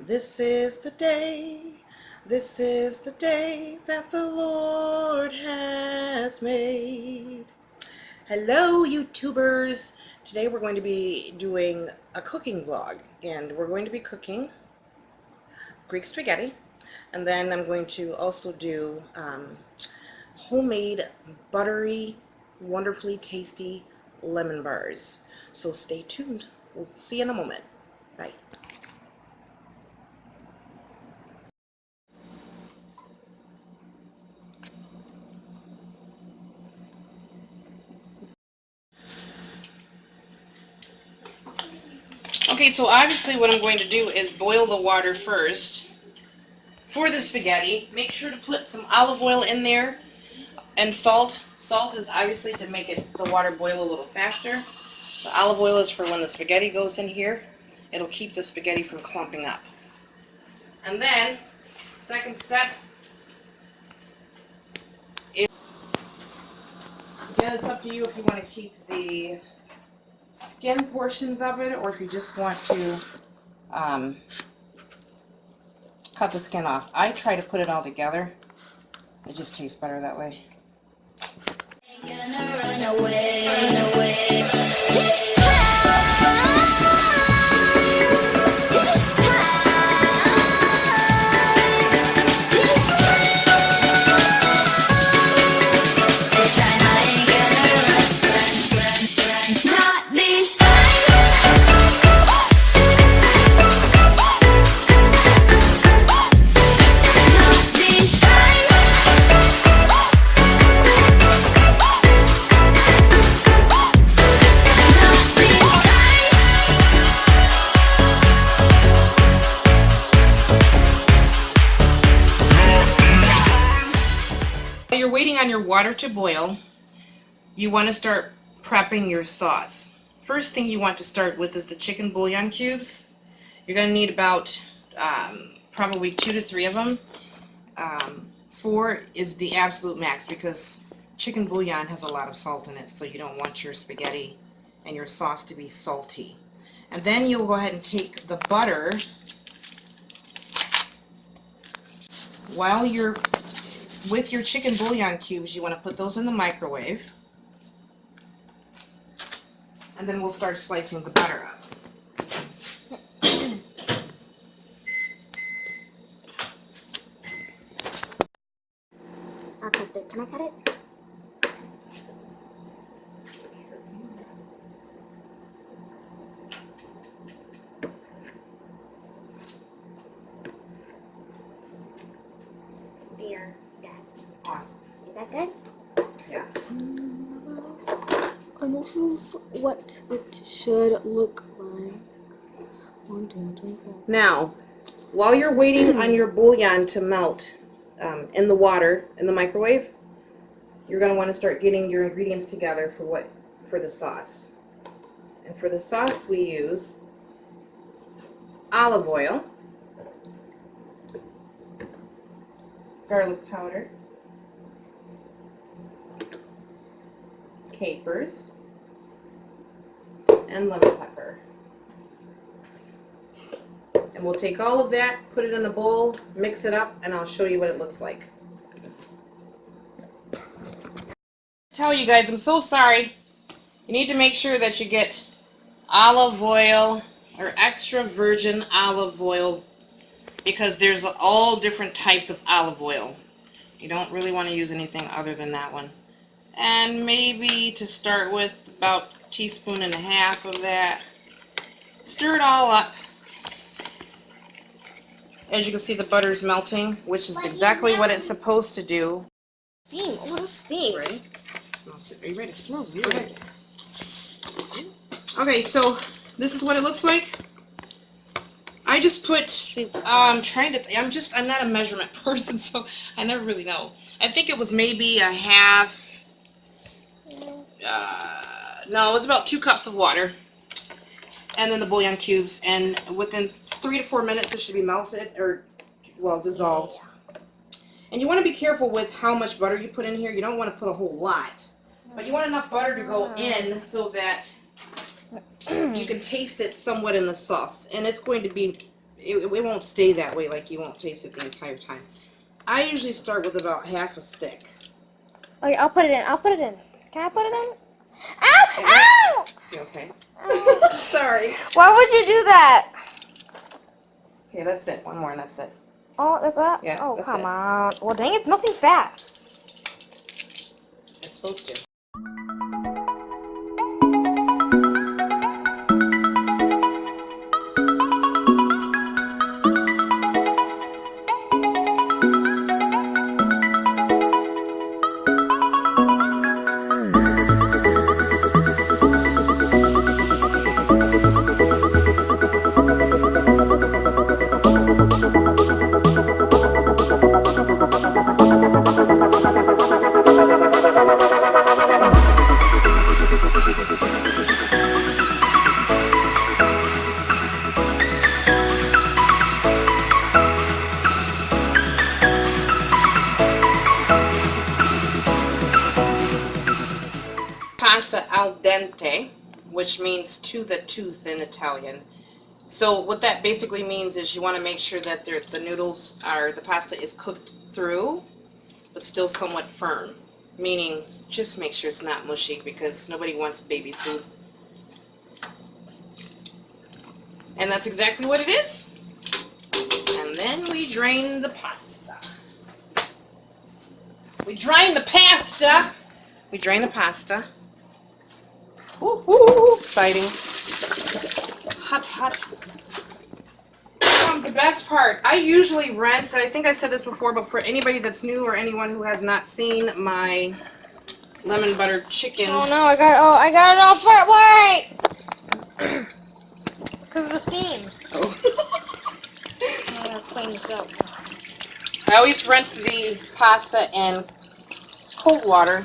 This is the day, this is the day that the Lord has made. Hello, YouTubers. Today we're going to be doing a cooking vlog, and we're going to be cooking Greek spaghetti, and then I'm going to also do homemade, buttery, wonderfully tasty lemon bars. So stay tuned. We'll see you in a moment. Bye. Okay, so obviously what I'm going to do is boil the water first for the spaghetti. Make sure to put some olive oil in there and salt. Salt is obviously to make the water boil a little faster. The olive oil is for when the spaghetti goes in here. It'll keep the spaghetti from clumping up. And then, second step is, again, it's up to you if you want to keep the skin portions of it, or if you just want to cut the skin off. I try to put it all together. It just tastes better that way. While you're waiting on your water to boil, you want to start prepping your sauce. First thing you want to start with is the chicken bouillon cubes. You're going to need about probably 2 to 3 of them. 4 is the absolute max because chicken bouillon has a lot of salt in it, so you don't want your spaghetti and your sauce to be salty. And then you'll go ahead and take the butter while you're with your chicken bouillon cubes. You want to put those in the microwave, and then we'll start slicing the butter up. I'll cut it. Can I cut it? Dear Dad. Awesome. Is that good? Yeah. And this is what it should look like. Now, while you're waiting on your bouillon to melt in the water in the microwave, you're going to want to start getting your ingredients together for the sauce. And for the sauce we use olive oil, garlic powder, capers, and lemon pepper. And we'll take all of that, put it in a bowl, mix it up, and I'll show you what it looks like. Tell you guys, I'm so sorry. You need to make sure that you get olive oil or extra virgin olive oil, because there's all different types of olive oil. You don't really want to use anything other than that one. And maybe to start with, about a teaspoon and a half of that. Stir it all up. As you can see, the butter's melting, which is exactly what it's supposed to do. Steam. Oh, it stinks. Ready? Smells good. Are you ready? It smells weird. Okay, so this is what it looks like. I just put, I'm not a measurement person, so I never really know. I think it was maybe a half, no, it was about 2 cups of water. And then the bouillon cubes, and within 3 to 4 minutes it should be melted, or, well, dissolved. And you want to be careful with how much butter you put in here. You don't want to put a whole lot. But you want enough butter to go in so that you can taste it somewhat in the sauce. And it's going to be it won't stay that way, like you won't taste it the entire time. I usually start with about half a stick. Okay, I'll put it in. I'll put it in. Can I put it in? Ow! Ow! You okay? Ow. Sorry. Why would you do that? Okay, that's it. One more and that's it. Oh, that's that? Yeah, Oh, that's come it. on. Well, dang, it's melting fast. It's supposed to. Pasta al dente, which means to the tooth in Italian. So what that basically means is you want to make sure that the noodles are, the pasta is cooked through, but still somewhat firm. Meaning, just make sure it's not mushy because nobody wants baby food. And that's exactly what it is. And then we drain the pasta. We drain the pasta. We drain the pasta. Ooh, ooh, exciting. Hot, hot. Here comes the best part. I usually rinse, and I think I said this before, but for anybody that's new or anyone who has not seen my lemon butter chicken. Oh no, I got it all wait! Because of the steam. Oh. I'm gonna clean this up. I always rinse the pasta in cold water.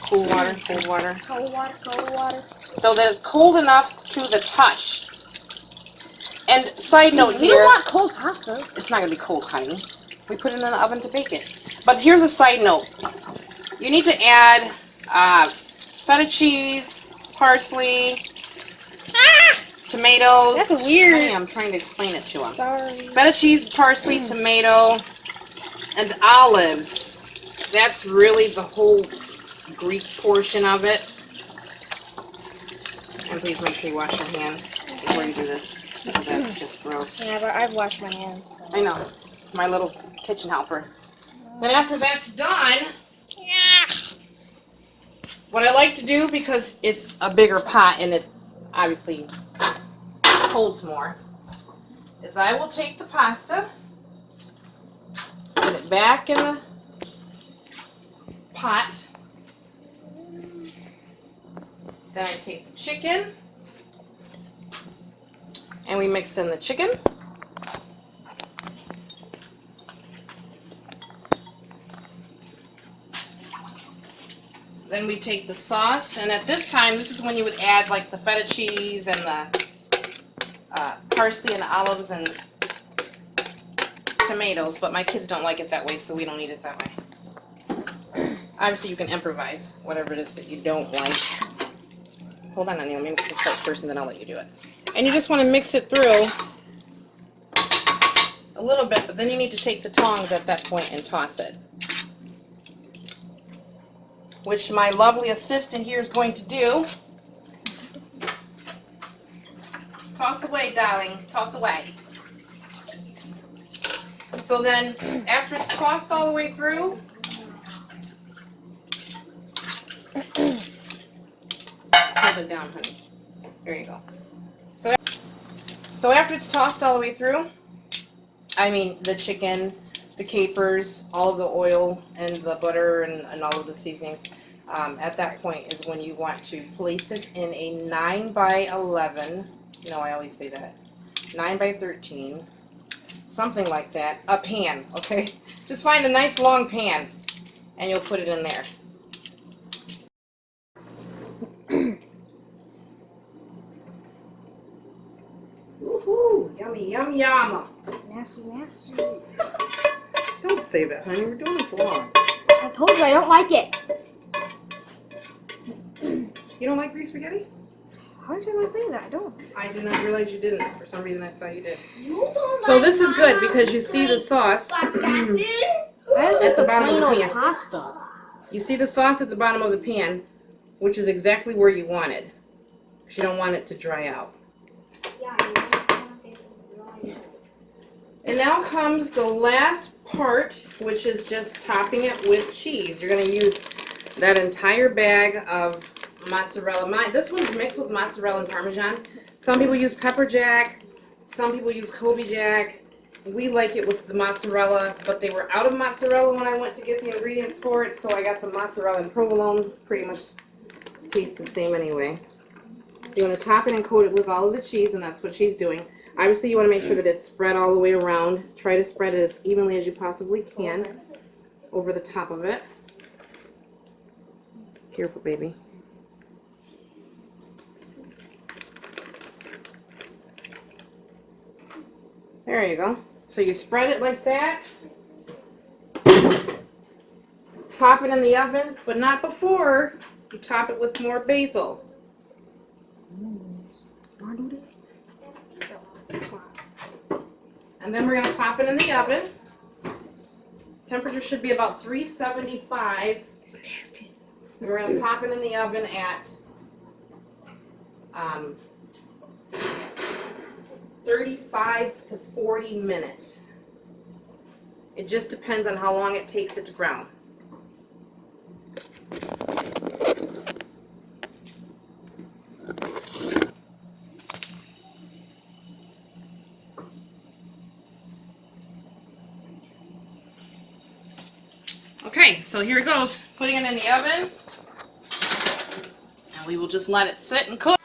Cool water, cold water. Cold water, cold water. So that it's cold enough to the touch. And side note We here, don't want cold pasta. it's not going to be cold, honey. We put it in the oven to bake it. But here's a side note. You need to add feta cheese, parsley, tomatoes. That's weird. Honey, I'm trying to explain it to him. Sorry. Feta cheese, parsley, tomato, and olives. That's really the whole Greek portion of it. And please make sure you wash your hands before you do this. That's just gross. Yeah, but I've washed my hands. So. I know. It's my little kitchen helper. Then after that's done, what I like to do, because it's a bigger pot and it obviously holds more, is I will take the pasta, put it back in the pot. Then I take the chicken, and we mix in the chicken. Then we take the sauce, and at this time, this is when you would add like the feta cheese and the parsley and the olives and tomatoes, but my kids don't like it that way, so we don't eat it that way. Obviously, you can improvise whatever it is that you don't like. Hold on, honey, let me mix this part first, and then I'll let you do it. And you just want to mix it through a little bit, but then you need to take the tongs at that point and toss it. Which my lovely assistant here is going to do. Toss away, darling. Toss away. So then, after it's tossed all the way through, hold it down, honey. There you go. So after it's tossed all the way through, I mean the chicken, the capers, all of the oil and the butter and all of the seasonings, at that point is when you want to place it in a 9 by 11, no, I always say that, 9 by 13, something like that, a pan, okay? Just find a nice long pan and you'll put it in there. Woohoo! Yummy, yum, yum! Nasty, nasty. Don't say that, honey. We're doing it wrong. I told you I don't like it. You don't like grease spaghetti? How did you not say that? I don't. I did not realize you didn't. For some reason I thought you did. So this is good because you see the sauce at the bottom of the pan. Pasta. You see the sauce at the bottom of the pan, which is exactly where you want it. Because you don't want it to dry out. And now comes the last part, which is just topping it with cheese. You're going to use that entire bag of mozzarella. This one's mixed with mozzarella and Parmesan. Some people use pepper jack. Some people use Colby jack. We like it with the mozzarella, but they were out of mozzarella when I went to get the ingredients for it, so I got the mozzarella and provolone. Pretty much tastes the same anyway. So you want to top it and coat it with all of the cheese, and that's what she's doing. Obviously, you want to make sure that it's spread all the way around. Try to spread it as evenly as you possibly can over the top of it. Careful, baby. There you go. So you spread it like that. Pop it in the oven, but not before you top it with more basil. And then we're going to pop it in the oven. Temperature should be about 375. It's nasty. And we're going to pop it in the oven at 35 to 40 minutes. It just depends on how long it takes it to brown. Okay, so here it goes. Putting it in the oven. And we will just let it sit and cook.